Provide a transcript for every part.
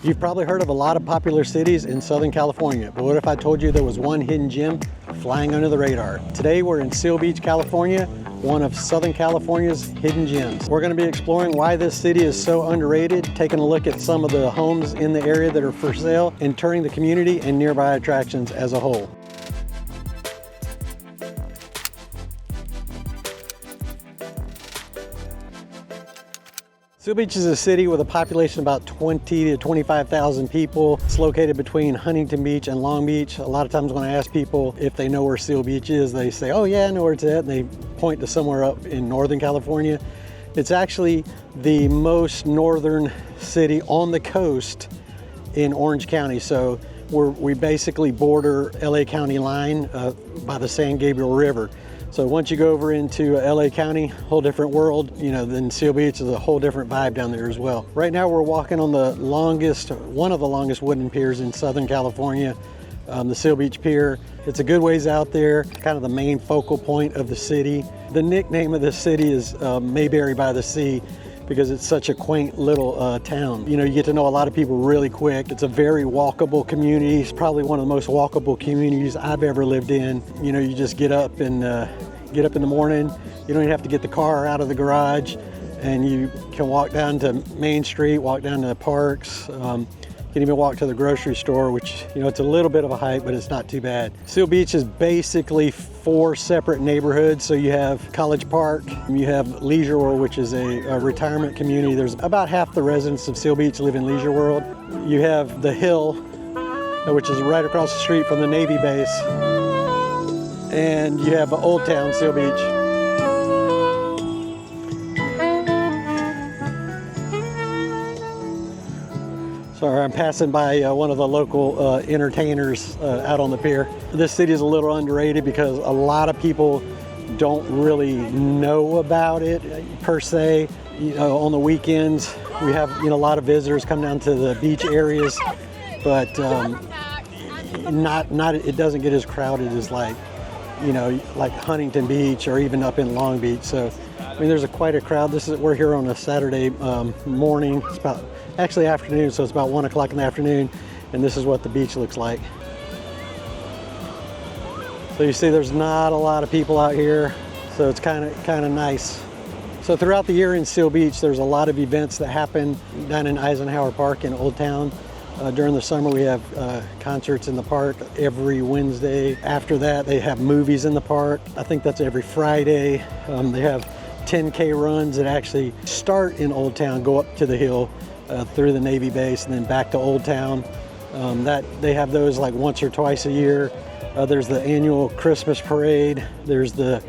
You've probably heard of a lot of popular cities in Southern California, but what if I told you there was one hidden gem flying under the radar? Today we're in Seal Beach, California, one of Southern California's hidden gems. We're going to be exploring why this city is so underrated, taking a look at some of the homes in the area that are for sale, and touring the community and nearby attractions as a whole. Seal Beach is a city with a population of about 20 to 25,000 people. It's located between Huntington Beach and Long Beach. A lot of times when I ask people if they know where Seal Beach is, they say, oh yeah, I know where it's at, and they point to somewhere up in Northern California. It's actually the most northern city on the coast in Orange County. So we basically border LA County line by the San Gabriel River. So once you go over into LA County, whole different world, then Seal Beach is a whole different vibe down there as well. Right now we're walking on the one of the longest wooden piers in Southern California, the Seal Beach Pier. It's a good ways out there, kind of the main focal point of the city. The nickname of the city is Mayberry by the Sea, because it's such a quaint little town. You get to know a lot of people really quick. It's a very walkable community. It's probably one of the most walkable communities I've ever lived in. You just get up in the morning. You don't even have to get the car out of the garage, and you can walk down to Main Street, walk down to the parks. You can even walk to the grocery store, which, it's a little bit of a hike, but it's not too bad. Seal Beach is basically 4 separate neighborhoods. So you have College Park, you have Leisure World, which is a retirement community. There's about half the residents of Seal Beach live in Leisure World. You have the Hill, which is right across the street from the Navy base. And you have Old Town Seal Beach. Sorry, I'm passing by one of the local entertainers out on the pier. This city is a little underrated because a lot of people don't really know about it per se. On the weekends, we have a lot of visitors come down to the beach areas, but it doesn't get as crowded as like Huntington Beach or even up in Long Beach. So there's quite a crowd. We're here on a Saturday morning. It's about actually afternoon, so it's about 1 o'clock in the afternoon, and this is what the beach looks like. So you see there's not a lot of people out here, so it's kind of nice. So throughout the year in Seal Beach, there's a lot of events that happen down in Eisenhower Park in Old Town. During the summer, we have concerts in the park every Wednesday. After that, they have movies in the park. I think that's every Friday. They have 10K runs that actually start in Old Town, go up to the hill, through the Navy base, and then back to Old Town. They have those like once or twice a year. There's the annual Christmas parade. There's the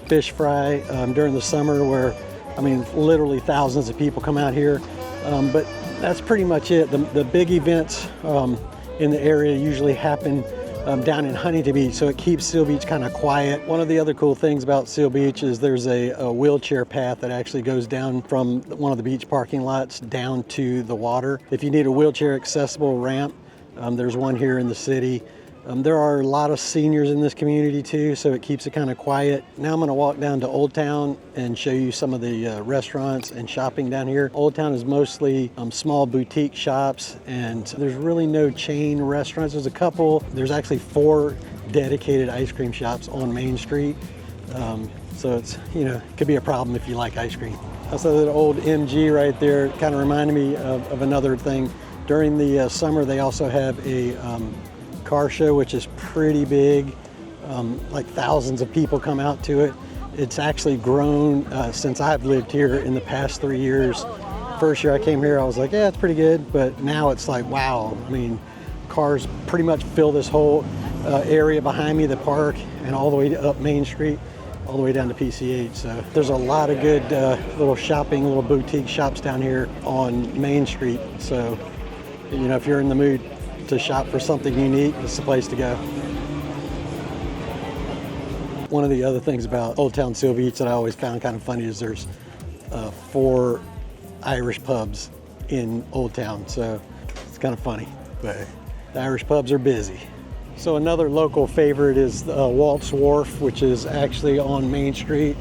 fish fry during the summer where, literally thousands of people come out here. But that's pretty much it. The big events in the area usually happen down in Huntington Beach, so it keeps Seal Beach kind of quiet. One of the other cool things about Seal Beach is there's a wheelchair path that actually goes down from one of the beach parking lots down to the water. If you need a wheelchair accessible ramp, there's one here in the city. There are a lot of seniors in this community too, so it keeps it kind of quiet. Now I'm going to walk down to Old Town and show you some of the restaurants and shopping down here. Old Town is mostly small boutique shops, and there's really no chain restaurants. There's actually 4 dedicated ice cream shops on Main Street. So it's, it could be a problem if you like ice cream. Also, that old MG right there kind of reminded me of another thing. During the summer, they also have a car show, which is pretty big. Like thousands of people come out to it. It's actually grown since I've lived here in the past 3 years. First year I came here, I was like, yeah, it's pretty good. But now it's like, wow. Cars pretty much fill this whole area behind me, the park, and all the way up Main Street, all the way down to PCH. So there's a lot of good little boutique shops down here on Main Street. So, if you're in the mood to shop for something unique, it's the place to go. One of the other things about Old Town Seal Beach that I always found kind of funny is there's 4 Irish pubs in Old Town, so it's kind of funny, but the Irish pubs are busy. So another local favorite is Walt's Wharf, which is actually on Main Street,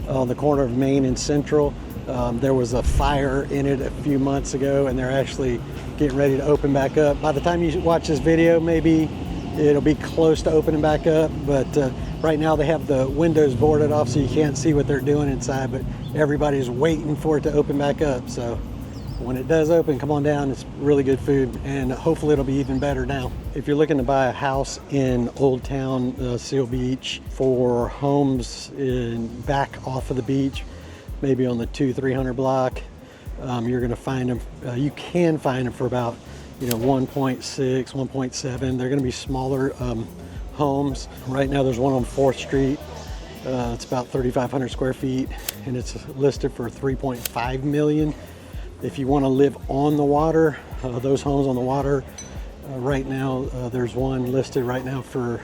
on the corner of Main and Central. There was a fire in it a few months ago, and they're actually getting ready to open back up. By the time you watch this video, maybe it'll be close to opening back up, but right now they have the windows boarded off so you can't see what they're doing inside, but everybody's waiting for it to open back up. So when it does open, come on down. It's really good food, and hopefully it'll be even better now. If you're looking to buy a house in Old Town, Seal Beach, for homes back off of the beach, maybe on the 200-300 block, you're going to find them. You can find them for about 1.6, 1.7. They're going to be smaller homes. Right now there's one on 4th Street. It's about 3,500 square feet, and it's listed for $3.5 million. If you want to live on the water, those homes on the water, right now there's one listed right now for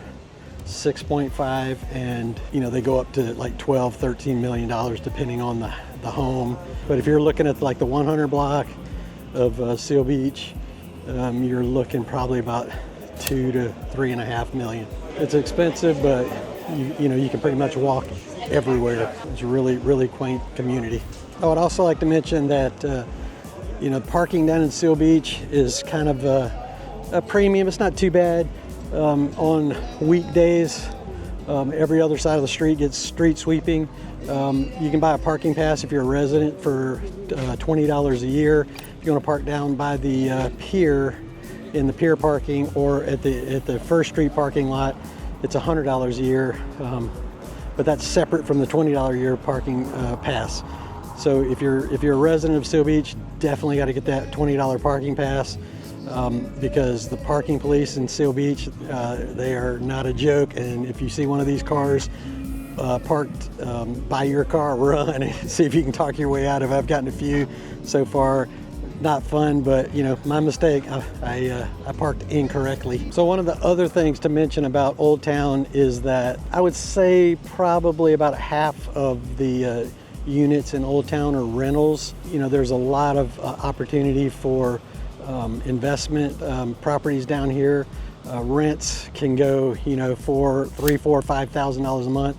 6.5, and they go up to like 12, 13 million dollars depending on the home. But if you're looking at like the 100 block of Seal Beach, you're looking probably about 2 to 3.5 million. It's expensive, but you can pretty much walk everywhere. It's a really quaint community. I would also like to mention that parking down in Seal Beach is kind of a premium. It's not too bad. On weekdays, every other side of the street gets street sweeping. You can buy a parking pass if you're a resident for $20 a year. If you want to park down by the pier, in the pier parking, or at the 1st Street parking lot, it's $100 a year. But that's separate from the $20 a year parking pass. So if you're a resident of Seal Beach, definitely got to get that $20 parking pass, because the parking police in Seal Beach, they are not a joke. And if you see one of these cars parked by your car, run and see if you can talk your way out of it. I've gotten a few so far. Not fun, but my mistake. I parked incorrectly. So one of the other things to mention about Old Town is that I would say probably about half of the units in Old Town are rentals. There's a lot of opportunity for investment properties down here. Rents can go for $3,000, $4,000, $5,000 a month.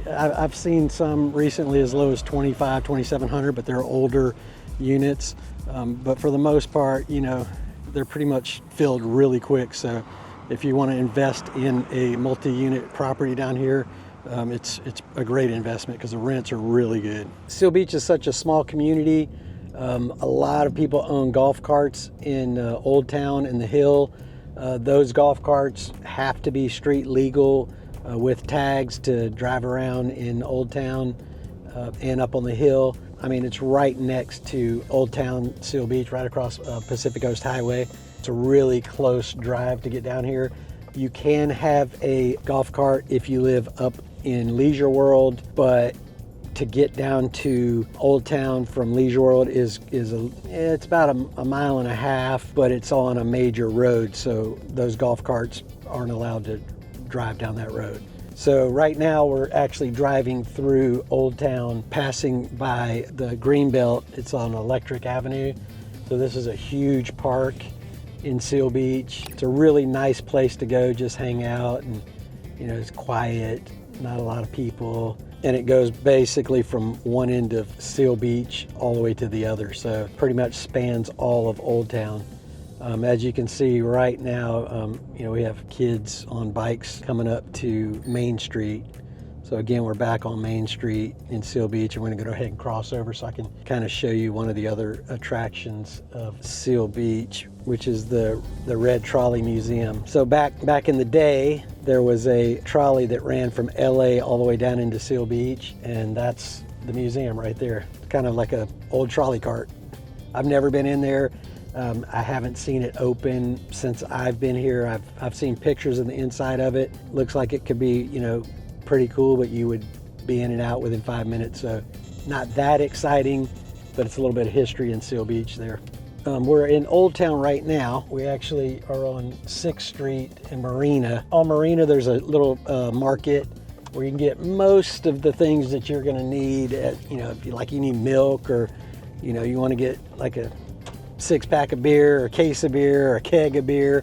I've seen some recently as low as $2,500, $2,700, but they're older units. But for the most part, they're pretty much filled really quick. So if you want to invest in a multi-unit property down here, it's a great investment because the rents are really good. Seal Beach is such a small community. A lot of people own golf carts in Old Town and the Hill. Those golf carts have to be street legal with tags to drive around in Old Town and up on the Hill. I mean, it's right next to Old Town, Seal Beach, right across Pacific Coast Highway. It's a really close drive to get down here. You can have a golf cart if you live up in Leisure World, but to get down to Old Town from Leisure World it's about a mile and a half, but it's on a major road, so those golf carts aren't allowed to drive down that road. So right now we're actually driving through Old Town, passing by the Greenbelt. It's on Electric Avenue. So this is a huge park in Seal Beach. It's a really nice place to go, just hang out, and it's quiet, not a lot of people. And it goes basically from one end of Seal Beach all the way to the other. So pretty much spans all of Old Town. As you can see right now, we have kids on bikes coming up to Main Street. So again, we're back on Main Street in Seal Beach, and we're gonna go ahead and cross over so I can kind of show you one of the other attractions of Seal Beach, which is the Red Trolley Museum. So back in the day, there was a trolley that ran from LA all the way down into Seal Beach, and that's the museum right there. It's kind of like an old trolley cart. I've never been in there. I haven't seen it open since I've been here. I've seen pictures of the inside of it. Looks like it could be, pretty cool, but you would be in and out within 5 minutes. So not that exciting, but it's a little bit of history in Seal Beach there. We're in Old Town right now. We actually are on 6th Street and Marina. On Marina, there's a little market where you can get most of the things that you're gonna need if you need milk, or, you wanna get like a 6-pack of beer, or a case of beer, or a keg of beer.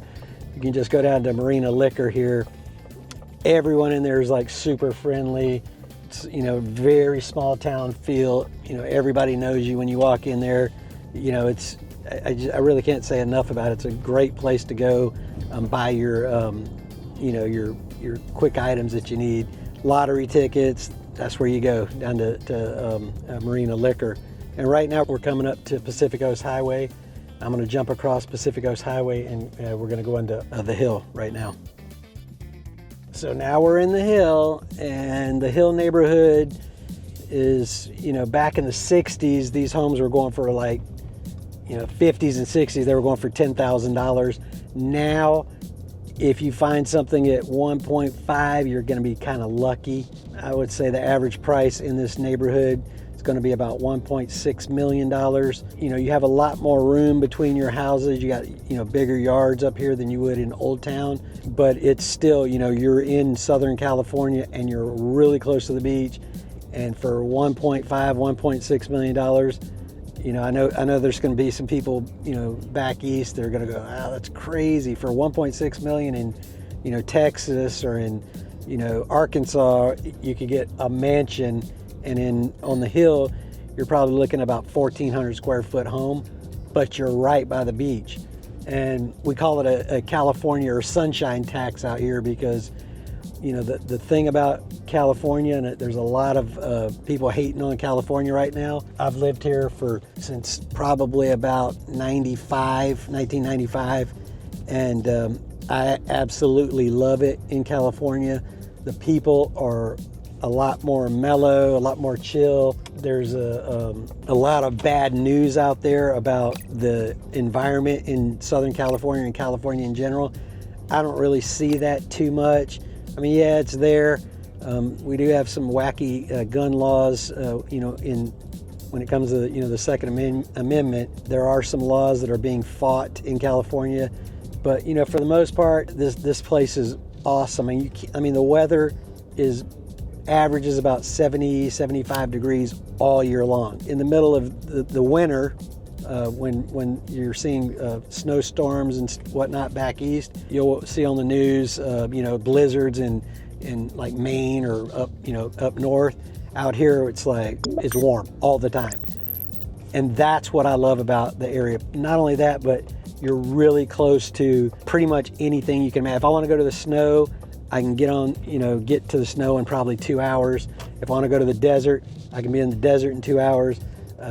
You can just go down to Marina Liquor here. Everyone in there is like super friendly. It's, very small town feel. Everybody knows you when you walk in there. It's, I really can't say enough about it. It's a great place to go buy your, your quick items that you need. Lottery tickets, that's where you go, down to Marina Liquor. And right now we're coming up to Pacific Coast Highway. I'm going to jump across Pacific Coast Highway, and we're going to go into the Hill right now. So now we're in the Hill, and the Hill neighborhood is, back in the 60s, these homes were going for like, 50s and 60s, they were going for $10,000. Now, if you find something at 1.5, you're going to be kind of lucky. I would say the average price in this neighborhood is going to be about $1.6 million. You have a lot more room between your houses. You got, bigger yards up here than you would in Old Town, but it's still, you're in Southern California and you're really close to the beach. And for $1.6 million, I know there's going to be some people, back east, they're going to go, that's crazy. For $1.6 million in, Texas or in, Arkansas, you could get a mansion, and on the Hill, you're probably looking at about 1,400 square foot home, but you're right by the beach. And we call it a California or sunshine tax out here because, the thing about California, and there's a lot of people hating on California right now. I've lived here since probably about 1995, and I absolutely love it in California. The people are a lot more mellow, a lot more chill. There's a lot of bad news out there about the environment in Southern California and California in general. I don't really see that too much. I mean, yeah, it's there. We do have some wacky gun laws, when it comes to the Second Amendment. There are some laws that are being fought in California, but for the most part, this place is awesome. The weather averages about 70, 75 degrees all year long. In the middle of the winter, when you're seeing snowstorms and whatnot back east, you'll see on the news, blizzards in like Maine or up north. Out here, it's warm all the time. And that's what I love about the area. Not only that, but you're really close to pretty much anything you can imagine. If I want to go to the snow, I can get to the snow in probably 2 hours. If I want to go to the desert, I can be in the desert in 2 hours.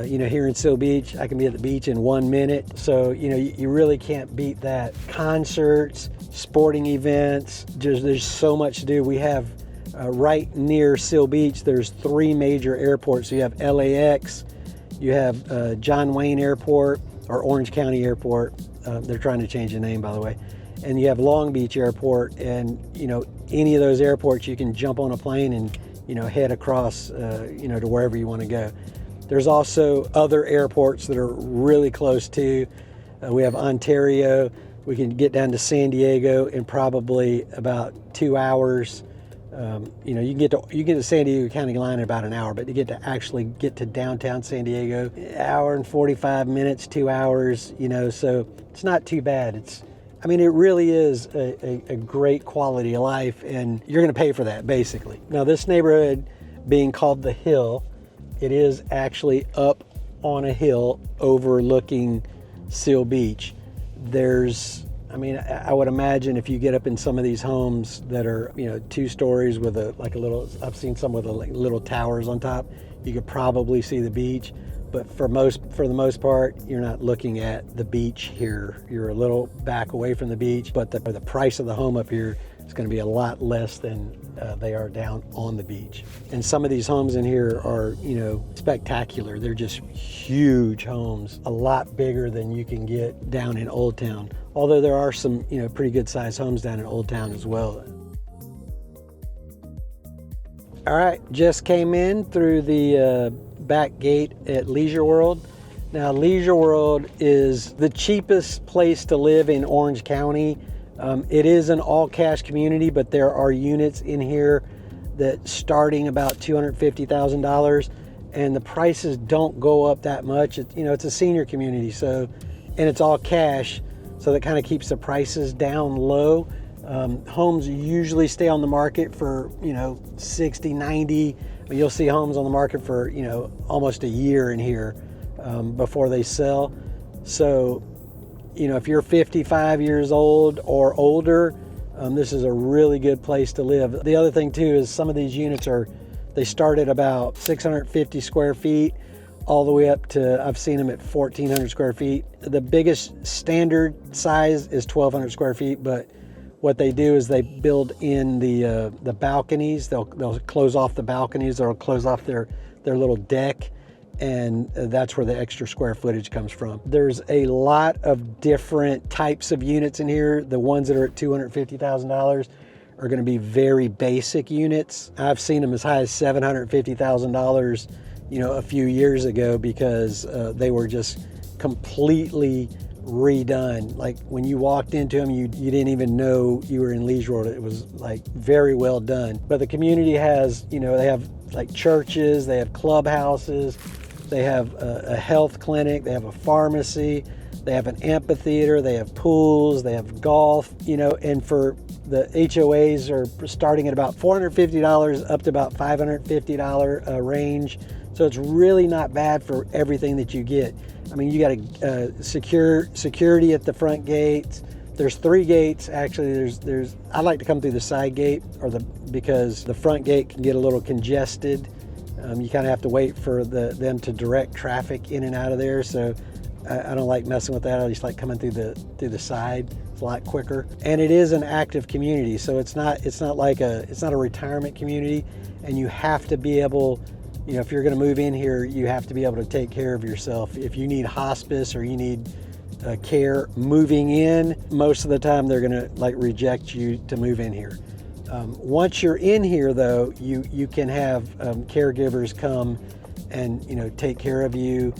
Here in Seal Beach, I can be at the beach in 1 minute. So, you really can't beat that. Concerts, sporting events, there's so much to do. We have right near Seal Beach, there's 3 major airports. So you have LAX, you have John Wayne Airport, or Orange County Airport. They're trying to change the name, by the way. And you have Long Beach Airport, and any of those airports, you can jump on a plane and head across to wherever you want to go. There's also other airports that are really close to. We have Ontario. We can get down to San Diego in probably about 2 hours. You can get to San Diego County line in about an hour, but to actually get to downtown San Diego, 1 hour and 45 minutes, 2 hours. So it's not too bad. It really is a great quality of life, and you're going to pay for that, basically. Now, this neighborhood being called the Hill, it is actually up on a hill overlooking Seal Beach. I would imagine if you get up in some of these homes that are, 2 stories with I've seen some with little towers on top, you could probably see the beach. But for the most part, you're not looking at the beach here. You're a little back away from the beach, but the price of the home up here is going to be a lot less than they are down on the beach. And some of these homes in here are, spectacular. They're just huge homes, a lot bigger than you can get down in Old Town. Although there are some, pretty good sized homes down in Old Town as well. All right, just came in through the back gate at Leisure World. Now, Leisure World is the cheapest place to live in Orange County. It is an all-cash community, but there are units in here that starting about $250,000, and the prices don't go up that much. It's a senior community, and it's all cash, so that kind of keeps the prices down low. Homes usually stay on the market for 60, 90, I mean, you'll see homes on the market for, you know, almost a year in here before they sell. So, you know, if you're 55 years old or older, this is a really good place to live. The other thing too is some of these units they start at about 650 square feet all the way up to, I've seen them at 1,400 square feet. The biggest standard size is 1,200 square feet, but what they do is they build in the balconies. They'll close off the balconies, or close off their little deck, and that's where the extra square footage comes from. There's a lot of different types of units in here. The ones that are at $250,000 are going to be very basic units. I've seen them as high as $750,000, you know, a few years ago, because they were just completely redone. Like when you walked into them, you didn't even know you were in Leisure World. It was like very well done. But the community has, you know, they have like churches, they have clubhouses, they have a health clinic, they have a pharmacy, they have an amphitheater, they have pools, they have golf, you know, and for the HOAs are starting at about $450 up to about $550 range. So it's really not bad for everything that you get. I mean, you got a security at the front gates. There's 3 gates actually. There's I like to come through the side gate, because the front gate can get a little congested. You kind of have to wait for them to direct traffic in and out of there. So I don't like messing with that. I just like coming through the side. It's a lot quicker, and it is an active community. So it's not a retirement community, and you have to be able, you know, if you're going to move in here, you have to be able to take care of yourself. If you need hospice or you need care moving in, most of the time they're going to like reject you to move in here. Once you're in here, though, you can have caregivers come and, you know, take care of you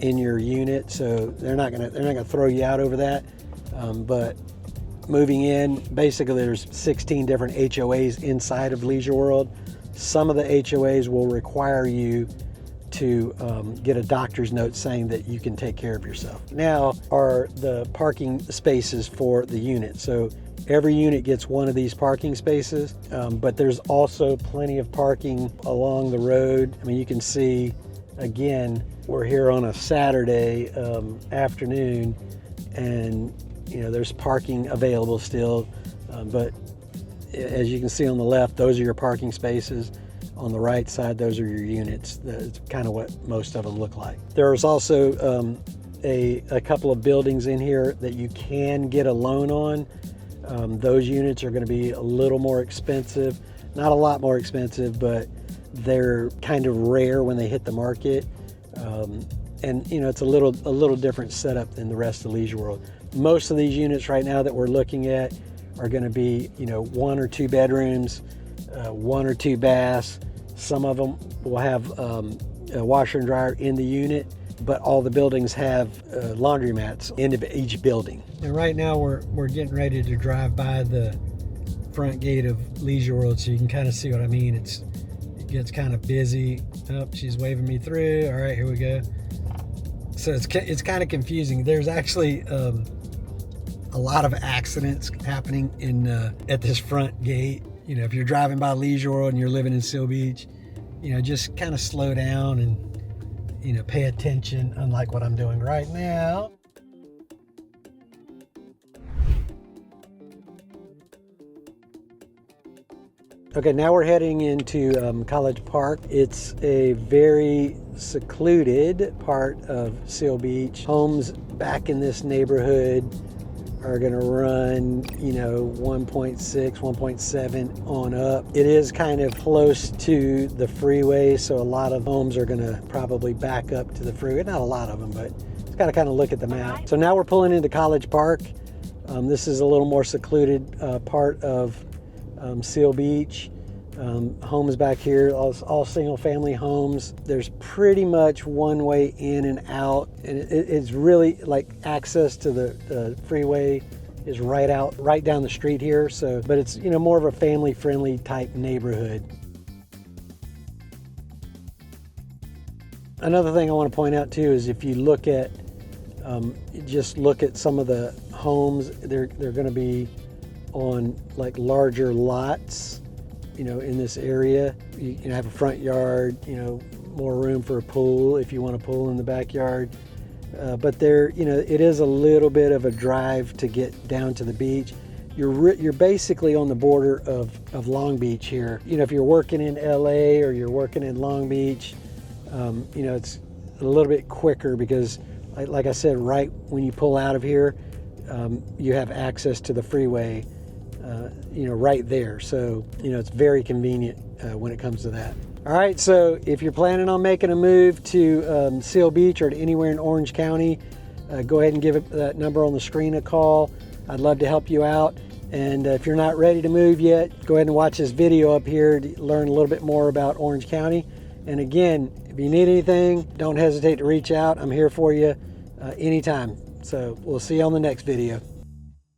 in your unit. So they're not gonna throw you out over that. But moving in, basically, there's 16 different HOAs inside of Leisure World. Some of the HOAs will require you to get a doctor's note saying that you can take care of yourself. Now are the parking spaces for the unit. So every unit gets one of these parking spaces, but there's also plenty of parking along the road. I mean, you can see, again, we're here on a Saturday afternoon, and you know, there's parking available still, but as you can see on the left, those are your parking spaces. On the right side, those are your units. That's kind of what most of them look like. There's also a couple of buildings in here that you can get a loan on. Those units are going to be a little more expensive, not a lot more expensive, but they're kind of rare when they hit the market. And you know, it's a little different setup than the rest of Leisure World. Most of these units right now that we're looking at are going to be, you know, 1 or 2 bedrooms, 1 or 2 baths. Some of them will have a washer and dryer in the unit, but all the buildings have laundromats in each building. And right now we're getting ready to drive by the front gate of Leisure World, so you can kind of see what I mean. It gets kind of busy. Oh, she's waving me through. All right, here we go. So it's kind of confusing. There's actually a lot of accidents happening at this front gate. You know, if you're driving by Leisure World and you're living in Seal Beach, you know, just kind of slow down and, you know, pay attention, unlike what I'm doing right now. Okay, now we're heading into College Park. It's a very secluded part of Seal Beach. Homes back in this neighborhood are gonna run, you know, 1.6, 1.7 on up. It is kind of close to the freeway, so a lot of homes are gonna probably back up to the freeway. Not a lot of them, but just gotta kind of look at the map. So now we're pulling into College Park. This is a little more secluded part of Seal Beach. Homes back here, all single family homes. There's pretty much one way in and out, and it's really like access to the freeway is right down the street here. So, but it's, you know, more of a family friendly type neighborhood. Another thing I want to point out too is if you look at just look at some of the homes, they're going to be on like larger lots. in this area. You can have a front yard, more room for a pool if you want a pool in the backyard. But there, it is a little bit of a drive to get down to the beach. You're basically on the border of Long Beach here. If you're working in LA or you're working in Long Beach, it's a little bit quicker because, like I said, right when you pull out of here, you have access to the freeway, right there. So, it's very convenient when it comes to that. All right, so if you're planning on making a move to Seal Beach or to anywhere in Orange County, go ahead and give that number on the screen a call. I'd love to help you out. And if you're not ready to move yet, go ahead and watch this video up here to learn a little bit more about Orange County. And again, if you need anything, don't hesitate to reach out. I'm here for you anytime. So we'll see you on the next video.